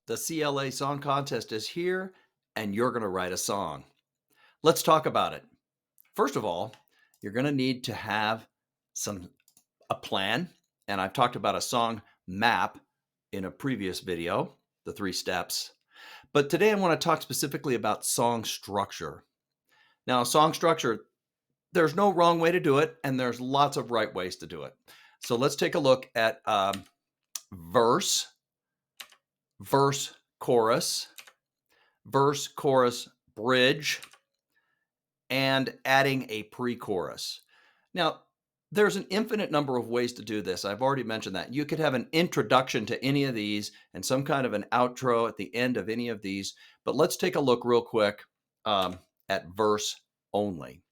The CLA Song Contest is here, and you're going to write a song. Let's talk about it. First of all, you're going to need to have a plan, and I've talked about a song map in a previous video, the 3 steps. But today I want to talk specifically about song structure. Now, song structure, there's no wrong way to do it, and there's lots of right ways to do it. So let's take a look at verse, chorus, bridge, and adding a pre-chorus. Now, there's an infinite number of ways to do this. I've already mentioned that. You could have an introduction to any of these and some kind of an outro at the end of any of these. But let's take a look real quick at verse only.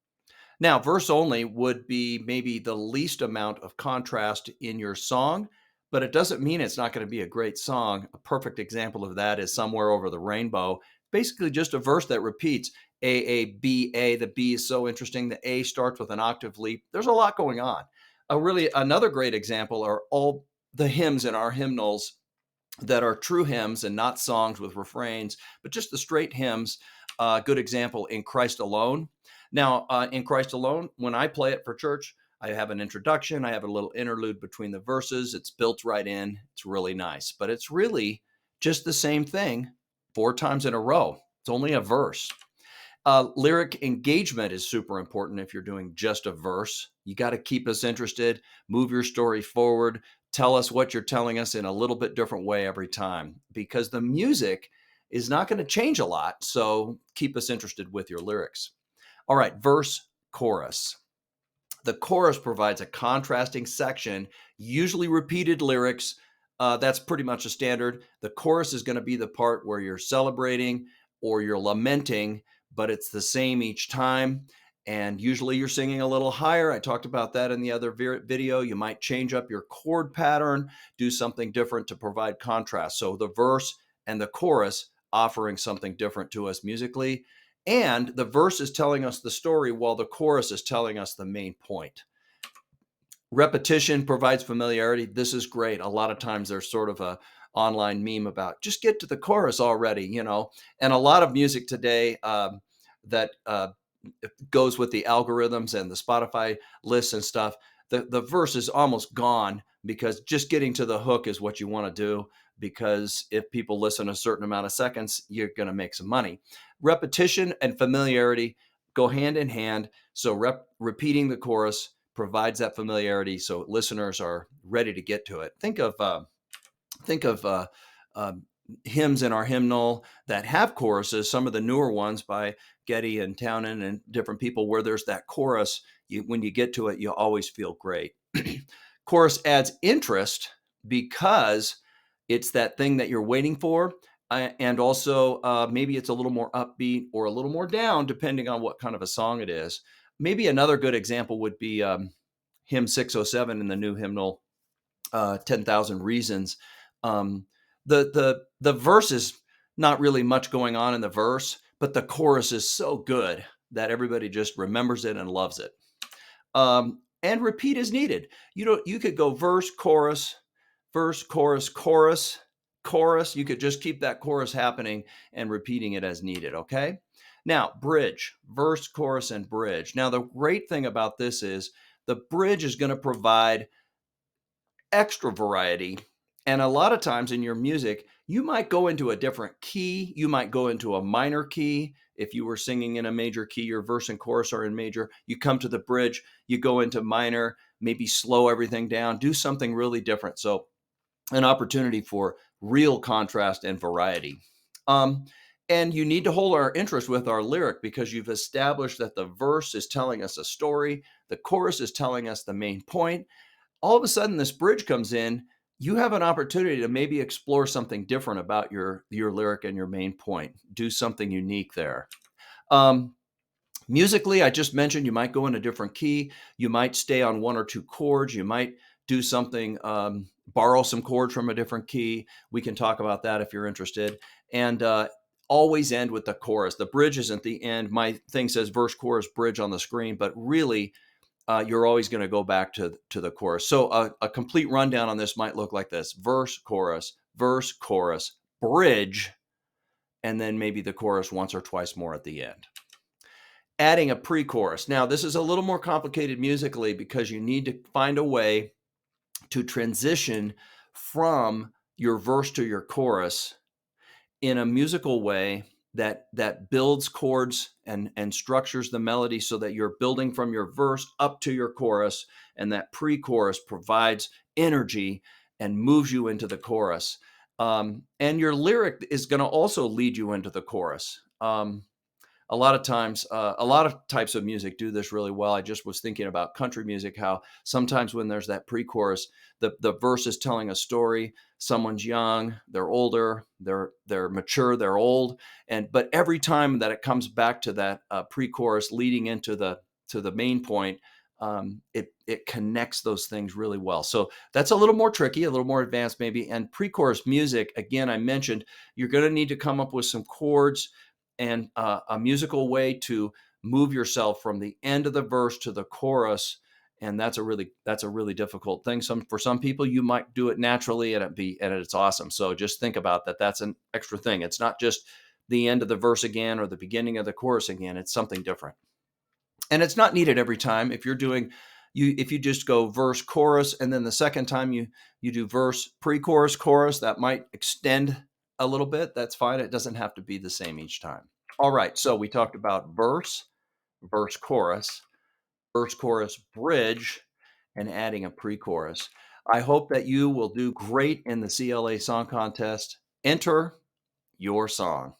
Now, verse only would be maybe the least amount of contrast in your song, but it doesn't mean it's not going to be a great song. A perfect example of that is Somewhere Over the Rainbow. Basically just a verse that repeats A, B, A. The B is so interesting. The A starts with an octave leap. There's a lot going on. Another great example are all the hymns in our hymnals that are true hymns and not songs with refrains, but just the straight hymns. Good example, In Christ Alone. Now, In Christ Alone, when I play it for church, I have an introduction. I have a little interlude between the verses. It's built right in. It's really nice, but it's really just the same thing 4 times in a row. It's only a verse. Lyric engagement is super important if you're doing just a verse. You got to keep us interested, move your story forward, tell us what you're telling us in a little bit different way every time, because the music is not going to change a lot. So keep us interested with your lyrics. All right, verse, chorus. The chorus provides a contrasting section, usually repeated lyrics. That's pretty much a standard. The chorus is going to be the part where you're celebrating or you're lamenting, but it's the same each time. And usually you're singing a little higher. I talked about that in the other video. You might change up your chord pattern, do something different to provide contrast. So the verse and the chorus offering something different to us musically. And the verse is telling us the story while the chorus is telling us the main point. Repetition provides familiarity. This is great. A lot of times there's sort of a online meme about just get to the chorus already, you know. And a lot of music today that goes with the algorithms and the Spotify lists and stuff, the verse is almost gone because just getting to the hook is what you want to do, because if people listen a certain amount of seconds, you're going to make some money. Repetition and familiarity go hand in hand. So repeating the chorus provides that familiarity so listeners are ready to get to it. Think of hymns in our hymnal that have choruses, some of the newer ones by Getty and Townend and different people, where there's that chorus. When you get to it, you always feel great. Chorus adds interest because it's that thing that you're waiting for. And also maybe it's a little more upbeat or a little more down, depending on what kind of a song it is. Maybe another good example would be hymn 607 in the new hymnal, 10,000 Reasons. The verse is not really much going on in the verse, but the chorus is so good that everybody just remembers it and loves it. And repeat is needed. You could go verse, chorus, chorus. You could just keep that chorus happening and repeating it as needed, okay? Now, bridge, verse, chorus, and bridge. Now, the great thing about this is the bridge is going to provide extra variety. And a lot of times in your music, you might go into a different key. You might go into a minor key. If you were singing in a major key, your verse and chorus are in major. You come to the bridge, you go into minor, maybe slow everything down, do something really different. So an opportunity for real contrast and variety. And you need to hold our interest with our lyric, because you've established that the verse is telling us a story. The chorus is telling us the main point. All of a sudden, this bridge comes in. You have an opportunity to maybe explore something different about your lyric and your main point. Do something unique there. Musically, I just mentioned you might go in a different key. You might stay on 1 or 2 chords. You might do something, borrow some chords from a different key. We can talk about that if you're interested. And always end with the chorus. The bridge isn't the end. My thing says verse, chorus, bridge on the screen, but really you're always going to go back to the chorus. So a complete rundown on this might look like this: verse, chorus, bridge, and then maybe the chorus once or twice more at the end. Adding a pre-chorus. Now, this is a little more complicated musically because you need to find a way to transition from your verse to your chorus in a musical way that builds chords and structures the melody so that you're building from your verse up to your chorus, and that pre-chorus provides energy and moves you into the chorus. And your lyric is going to also lead you into the chorus. A lot of times, a lot of types of music do this really well. I just was thinking about country music, how sometimes when there's that pre-chorus, the verse is telling a story. Someone's young, they're older, they're mature, they're old, but every time that it comes back to that pre-chorus leading into the main point, it connects those things really well. So that's a little more tricky, a little more advanced maybe. And pre-chorus music, again, I mentioned you're going to need to come up with some chords and a musical way to move yourself from the end of the verse to the chorus, and that's a really difficult thing. For some people, you might do it naturally, and it's awesome. So just think about that. That's an extra thing. It's not just the end of the verse again or the beginning of the chorus again. It's something different, and it's not needed every time. If you just go verse chorus, and then the second time you do verse pre-chorus chorus, that might extend a little bit. That's fine. It doesn't have to be the same each time. All right, so we talked about verse chorus, verse chorus bridge, and adding a pre-chorus. I hope that you will do great in the CLA Song Contest. Enter your song.